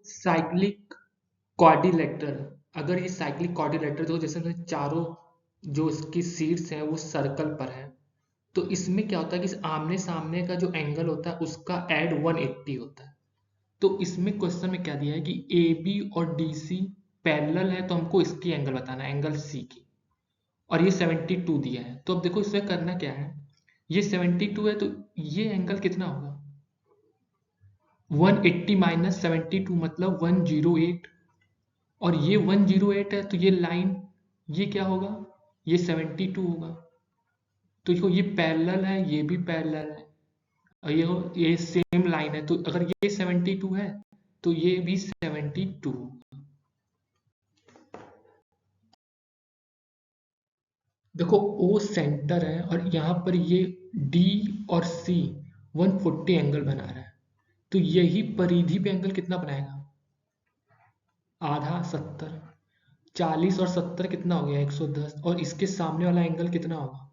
Cyclic quadrilateral, अगर ये cyclic quadrilateral तो जैसे चारों जो इसकी सीट्स हैं वो सर्कल पर है, तो इसमें क्या होता है कि आमने सामने का जो एंगल होता है उसका ऐड 180 होता है। तो इसमें क्वेश्चन में क्या दिया है कि ए बी और डी सी पैरेलल है, तो हमको इसकी एंगल बताना है, एंगल सी की, और ये 72 दिया है। तो अब देखो इसमें करना क्या है, ये 72 है तो ये एंगल कितना होगा, 180 माइनस 72 मतलब 108, और ये 108 है तो ये लाइन ये क्या होगा, ये 72 होगा। तो देखो ये पैरेलल है, ये भी पैरेलल है, और ये सेम लाइन है, तो अगर ये 72 है तो ये भी 72 होगा। देखो ओ सेंटर है और यहाँ पर ये डी और सी 140 एंगल बना रहा है, तो यही परिधि पे एंगल कितना बनाएगा, आधा 70, 40 और 70 कितना हो गया 110, और इसके सामने वाला एंगल कितना होगा,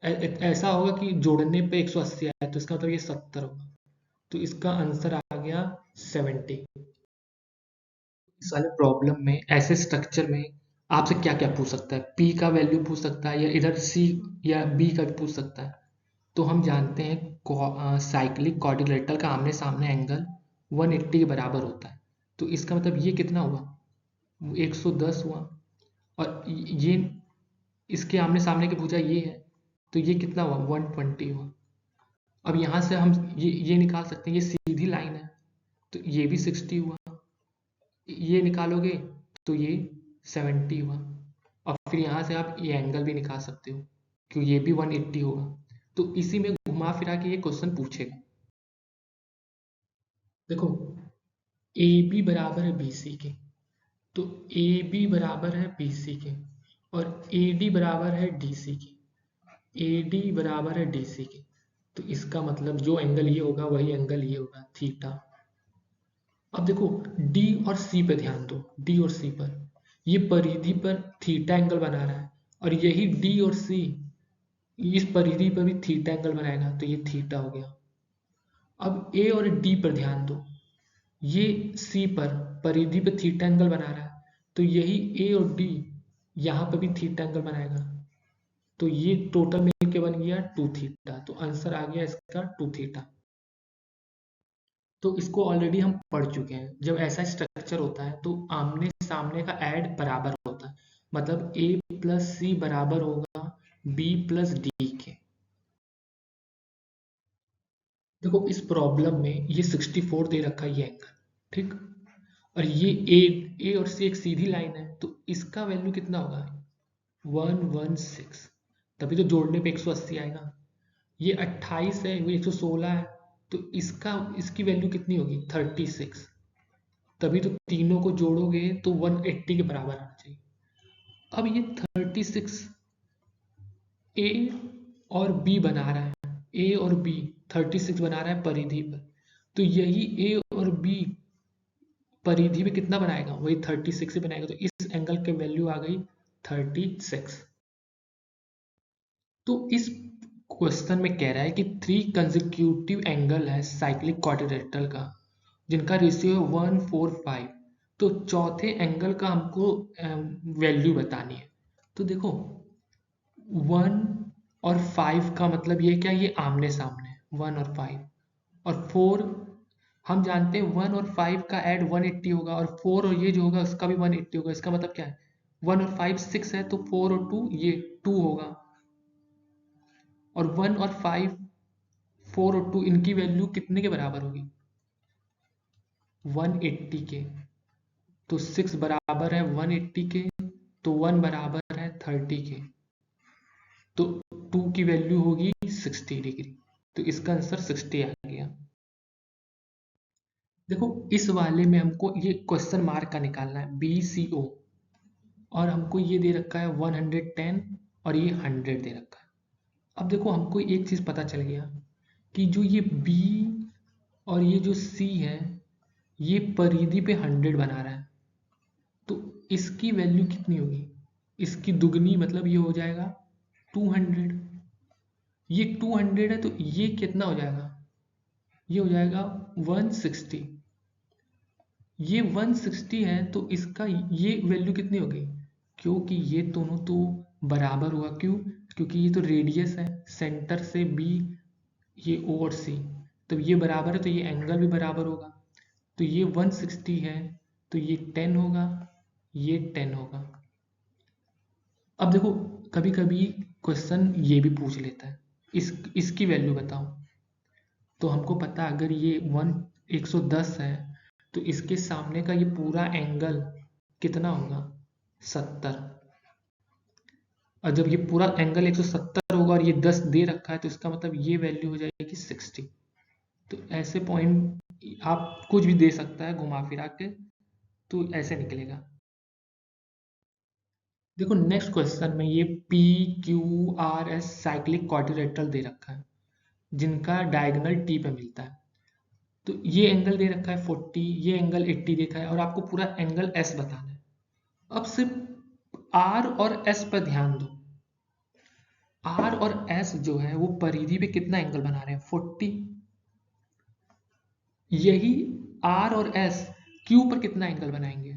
ऐसा होगा कि जोड़ने पे 180 आया तो इसका मतलब ये 70 होगा, तो इसका आंसर आ गया 70। इस वाले प्रॉब्लम में ऐसे स्ट्रक्चर में आपसे क्या क्या पूछ सकता है, P का वैल्यू पूछ सकता है, या इधर C या B का भी पूछ सकता है। तो हम जानते हैं साइक्लिक क्वाड्रिलेटरल का आमने सामने एंगल 180 के बराबर होता है, तो इसका मतलब ये कितना हुआ, 110 हुआ, और ये इसके आमने सामने की भुजा ये है, तो ये कितना हुआ 120 हुआ। अब यहाँ से हम ये निकाल सकते हैं, ये सीधी लाइन है तो ये भी 60 हुआ, ये निकालोगे तो ये 70 हुआ, और फिर यहाँ से आप ये एंगल भी निकाल सकते हो क्योंकि ये भी 180 होगा। तो इसी में घुमा फिरा के ये क्वेश्चन पूछेगा। देखो ए बी बराबर है बी सी के, तो ए बी बराबर है बी सी के, और ए डी बराबर है डी सी के, ए डी बराबर है डी सी के, तो इसका मतलब जो एंगल ये होगा वही एंगल ये होगा, थीटा। अब देखो डी और सी पे ध्यान दो, डी और सी पर ये परिधि पर थीटा एंगल बना रहा है, और यही डी और सी इस परिधि पर भी थीटा एंगल बनाएगा, तो ये थीटा हो गया। अब ए और डी पर ध्यान दो, ये सी पर परिधि पर थीटा एंगल बना रहा है, तो यही ए और डी यहाँ पर भी थीटा एंगल बनाएगा, तो ये टोटल मिलके बन गया 2 थीटा, तो आंसर आ गया इसका 2 थीटा। तो इसको ऑलरेडी हम पढ़ चुके हैं, जब ऐसा स्ट्रक्चर होता है तो आमने सामने का ऐड बराबर होता है, मतलब ए प्लस सी बराबर होगा बी प्लस डी के। देखो इस प्रॉब्लम में ये 64 दे रखा है ये एंगल, ठीक, और ये ए और सी एक सीधी लाइन है, तो इसका वैल्यू कितना होगा 116, तभी तो जोड़ने पे 180 आएगा। ये 28 है, वो 116 है, तो इसकी वैल्यू कितनी होगी 36, तभी तो तीनों को जोड़ोगे तो 180 के बराबर आना चाहिए। अब ये 36 ए और बी बना रहा है, ए और बी 36 बना रहा है परिधि पर, तो यही ए और बी परिधि में कितना बनाएगा, वही 36 से बनाएगा, तो इस एंगल की वैल्यू आ गई 36। तो इस क्वेश्चन में कह रहा है कि 3 कंसेक्यूटिव एंगल है साइक्लिक क्वाड्रिलेटरल का जिनका रेशियो है 145, तो चौथे एंगल का हमको वैल्यू बतानी है। तो देखो 1 और 5 का मतलब ये क्या, ये आमने सामने 1 और 5, और 4 हम जानते हैं 1 और 5 का ऐड 180 होगा, और 4 और ये जो होगा उसका भी 180 होगा, इसका मतलब क्या है 1 और 5 6 है, तो 4 और 2 ये 2 होगा, और 1 और 5 4 और 2 इनकी वैल्यू कितने के बराबर होगी 180 के, तो 6 बराबर है 180 के, तो 1 बराबर है 30 के, तो 2 की वैल्यू होगी 60 डिग्री, तो इसका आंसर 60 आ गया। देखो इस वाले में हमको ये क्वेश्चन मार्क का निकालना है BCO, और हमको ये दे रखा है 110 और ये 100 दे रखा है। अब देखो हमको एक चीज पता चल गया कि जो ये B और ये जो C है ये परिधि पे 100 बना रहा है, तो इसकी वैल्यू कितनी होगी, इसकी दुगनी, मतलब ये हो जाएगा 200, ये 200 है तो ये कितना हो जाएगा, ये हो जाएगा 160, ये 160 है तो इसका ये वैल्यू कितनी हो गई, क्योंकि ये दोनों तो बराबर हुआ। क्यों? क्योंकि ये तो रेडियस है सेंटर से बी, ये ओ और सी, तो ये बराबर है तो ये एंगल भी बराबर होगा। तो ये 160 है तो ये 10 होगा, ये 10 होगा। अब देखो कभी कभी क्वेश्चन ये भी पूछ लेता है, इसकी वैल्यू बताओ। तो हमको पता है अगर ये 110 है तो इसके सामने का ये पूरा एंगल कितना होगा, 70। और जब ये पूरा एंगल 170 होगा और ये 10 दे रखा है तो इसका मतलब ये वैल्यू हो जाएगी 60। तो ऐसे पॉइंट आप कुछ भी दे सकता है घुमा फिरा के, तो ऐसे निकलेगा। देखो नेक्स्ट क्वेश्चन में ये P Q R S cyclic quadrilateral दे रखा है जिनका डायगोनल टी पे मिलता है। तो ये एंगल दे रखा है 40, ये एंगल 80 देखा है और आपको पूरा एंगल एस बताना है। अब सिर्फ आर और एस पर ध्यान दो। आर और एस जो है वो परिधि पे कितना एंगल बना रहे हैं, 40। यही आर और एस क्यू पर कितना एंगल बनाएंगे,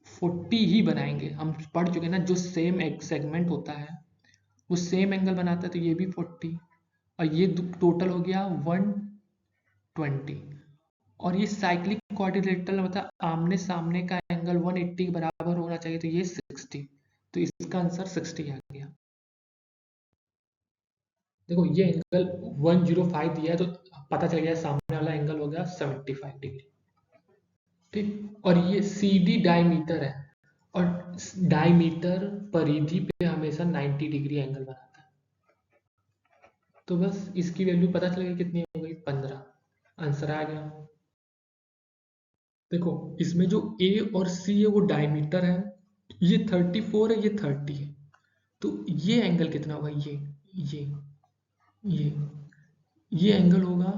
40 ही बनाएंगे। हम पढ़ चुके हैं ना, जो सेम सेगमेंट होता है वो सेम एंगल बनाता है, तो ये भी 40 और ये टोटल हो गया 120। और ये साइक्लिक क्वाड्रिलेटरल मतलब आमने सामने का एंगल 180 के बराबर होना चाहिए, तो ये 60। तो इसका आंसर 60 आ गया। देखो ये एंगल 105 दिया है तो पता चल गया सामने वाला एंगल हो गया 75 डिग्री। ठीक, और ये सी डी डायमीटर है और डायमीटर परिधि पे हमेशा 90 डिग्री एंगल बनाता है। तो बस इसकी वैल्यू पता चल गई कितनी हो गई, 15। आंसर आ गया। देखो इसमें जो ए और सी है वो डायमीटर है, ये 34 है, ये 30 है। तो ये एंगल कितना होगा, ये ये ये एंगल होगा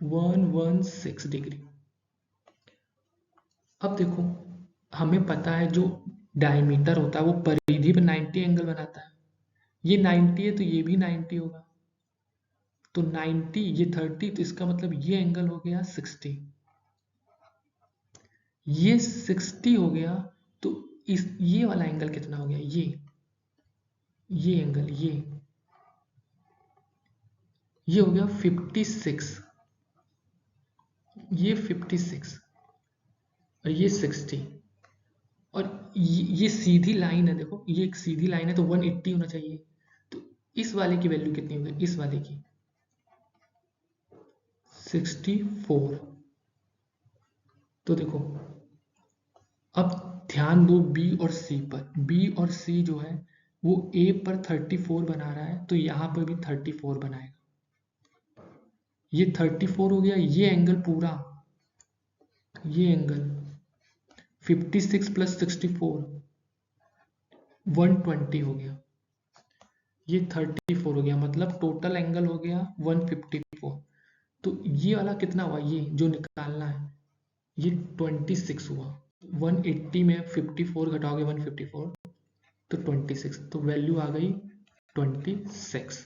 116 डिग्री। अब देखो हमें पता है जो डायमीटर होता है वो परिधि पर 90 एंगल बनाता है। ये 90 है तो ये भी 90 होगा। तो 90 ये 30 तो इसका मतलब ये एंगल हो गया 60। ये 60 हो गया तो इस ये वाला एंगल कितना हो गया, ये एंगल ये हो गया 56। ये 56 और ये 60 और ये सीधी लाइन है। देखो ये एक सीधी लाइन है तो 180 होना चाहिए। तो इस वाले की वैल्यू कितनी होगी, इस वाले की 64। तो देखो अब ध्यान दो बी और सी पर। बी और सी जो है वो ए पर 34 बना रहा है तो यहाँ पर भी 34 बनाएगा। ये 34 हो गया, ये एंगल पूरा, ये एंगल 56 प्लस 64 120 हो गया। ये 34 हो गया मतलब टोटल एंगल हो गया 154। तो ये वाला कितना हुआ, ये जो निकालना है ये 26 हुआ। 180 में 54 घटाओगे 154 तो 26, तो वैल्यू आ गई 26।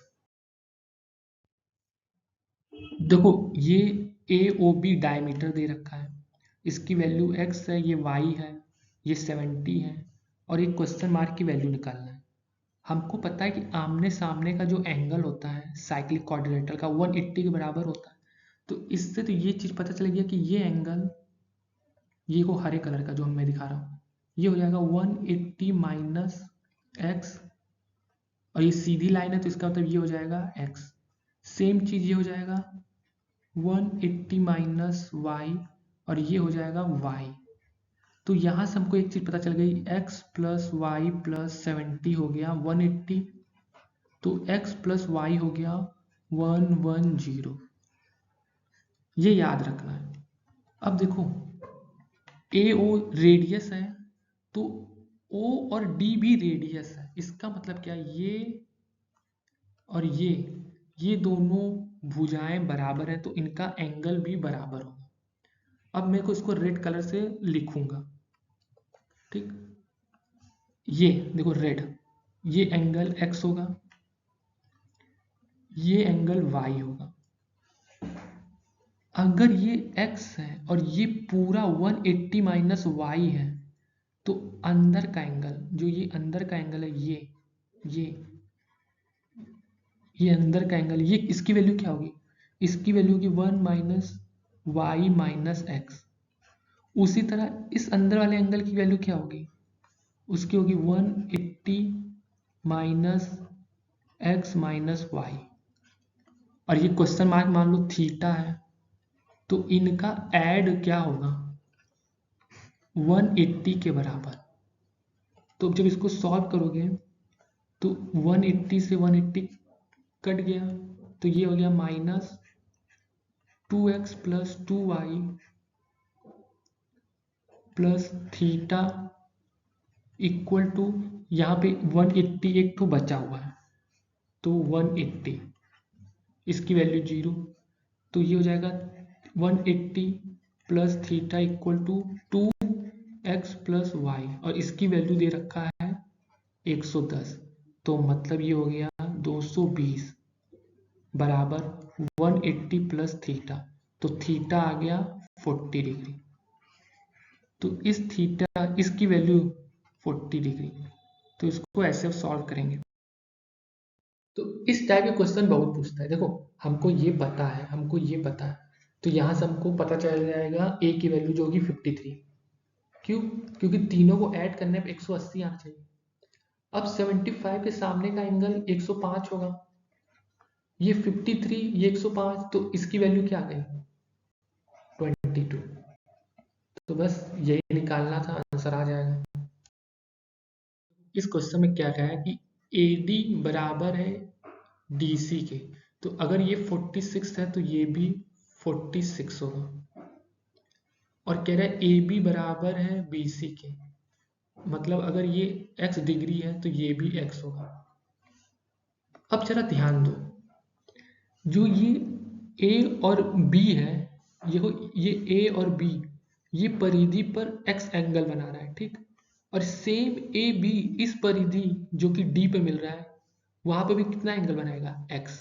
देखो ये ए ओ बी डायमीटर दे रखा है, इसकी वैल्यू x है, ये y है, ये 70 है और एक क्वेश्चन मार्क की वैल्यू निकालना है। हमको पता है कि आमने सामने का जो एंगल होता है साइक्लिक क्वाड्रिलेटरल का 180 के बराबर होता है। तो इससे तो ये चीज पता चल गया कि ये एंगल, ये को हरे कलर का जो मैं दिखा रहा हूँ, ये हो जाएगा 180 माइनस एक्स और ये सीधी लाइन है तो इसका मतलब ये हो जाएगा x। सेम चीज ये हो जाएगा 180 माइनस वाई और ये हो जाएगा y। तो यहां से हमको एक चीज पता चल गई, x प्लस वाई प्लस 70 हो गया 180, तो x प्लस वाई हो गया 110। ये याद रखना है। अब देखो ए ओ रेडियस है तो ओ और डी भी रेडियस है, इसका मतलब क्या, ये और ये दोनों भुजाएं बराबर हैं तो इनका एंगल भी बराबर होगा। अब मैं को इसको रेड कलर से लिखूंगा। ठीक, ये देखो रेड, ये एंगल x होगा, ये एंगल y होगा। अगर ये x है और ये पूरा 180 माइनस वाई है, तो अंदर का एंगल, जो ये अंदर का एंगल है, ये ये अंदर का एंगल, ये इसकी वैल्यू क्या होगी? इसकी वैल्यू होगी 1 माइनस वाई माइनस एक्स। उसी तरह इस अंदर वाले एंगल की वैल्यू क्या होगी? उसकी होगी 180 माइनस एक्स माइनस वाई। और ये क्वेश्चन मार्क मान लो थीटा है, तो इनका ऐड क्या होगा? 180 के बराबर। तो जब इसको सॉल्व करोगे तो 180 से 180 कट गया, तो ये हो गया minus 2x plus 2y plus theta equal to, यहाँ पे 180 एक तो बचा हुआ है, तो 180, इसकी वैल्यू 0, तो ये हो जाएगा 180 plus theta equal to 2x plus y, और इसकी वैल्यू दे रखा है 110, तो मतलब ये हो गया 220 बराबर 180 प्लस थीटा, तो थीटा आ गया 40 डिग्री। तो इस थीटा, इसकी वैल्यू 40 डिग्री, तो इसको ऐसे सॉल्व करेंगे। तो इस टाइप के क्वेश्चन बहुत पूछता है। देखो हमको ये पता है, हमको ये पता है, तो यहाँ से हमको पता चल जाएगा a की वैल्यू जो होगी 53। क्यों? क्योंकि तीनों को ऐड करने पे 180 आना चाहिए। अब 75 के सामने का एंगल 105 होगा, ये 53, ये 105, तो इसकी वैल्यू क्या आ गई? 22। तो बस यही निकालना था, आंसर आ जाएगा। इस क्वेश्चन में क्या कहा है कि AD बराबर है DC के, तो अगर ये 46 है तो ये भी 46 होगा, और कह रहा है AB बराबर है BC के, मतलब अगर ये x डिग्री है तो ये भी x होगा। अब जरा ध्यान दो, जो ये A और B है, ये A और B, ये परिधि पर x एंगल बना रहा है, ठीक। और सेम AB इस परिधि जो कि D पे मिल रहा है, वहां पे भी कितना एंगल बनाएगा? x।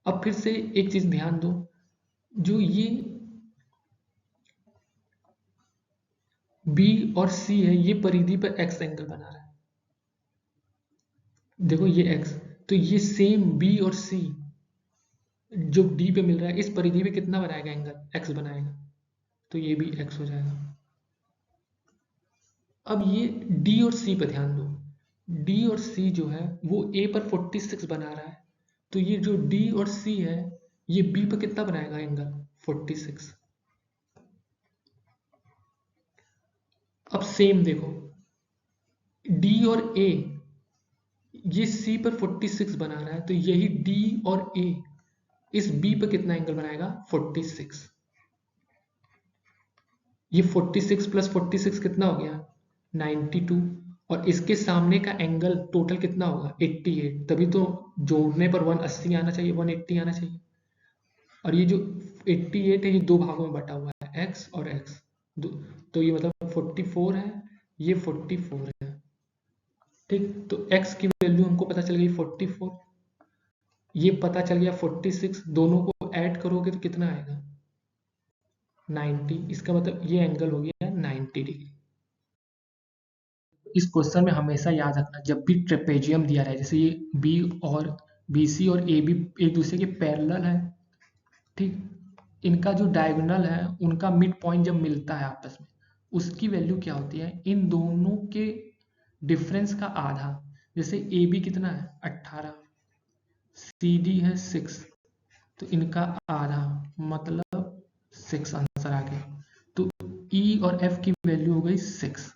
अब फिर से एक चीज ध्यान दो, जो ये B और C है, ये परिधि पर x एंगल बना रहा है, देखो ये x, तो ये सेम B और C जो D पे मिल रहा है, इस परिधि पे कितना बनाएगा एंगल? x बनाएगा, तो ये भी x हो जाएगा। अब ये D और C पर ध्यान दो, D और C जो है वो A पर 46 बना रहा है, तो ये जो D और C है, ये B पर कितना बनाएगा एंगल? 46। अब सेम देखो, D और A, ये C पर 46 बना रहा है, तो यही D और A इस B पर कितना एंगल बनाएगा? 46। ये 46 प्लस 46 कितना हो गया? 92, और इसके सामने का एंगल टोटल कितना होगा? 88, तभी तो जोड़ने पर 180 आना चाहिए, 180 आना चाहिए। और ये जो 88 है, ये दो भागों में बटा हुआ है, x और x, तो ये मतलब 44 है, ये 44 है, ठीक। तो x की वैल्यू हमको पता चल गई 44, ये पता चल गया 46, दोनों को ऐड करोगे तो कितना आएगा? 90। इसका मतलब ये एंगल हो गया 90 डिग्री। इस क्वेश्चन में हमेशा याद रखना, जब भी ट्रेपेजियम दिया रहे, जैसे ये बी और BC और AB एक दूसरे के पैरेलल है, ठीक, इनका जो डायगोनल है, उनका मिड पॉइंट जब मिलता है आपस में, उसकी वैल्यू क्या होती है? इन दोनों के डिफरेंस का आधा। जैसे AB कितना है? 18, CD है 6, तो इनका आधा मतलब 6 आंसर आ गया। तो E और F की वैल्यू हो गई 6।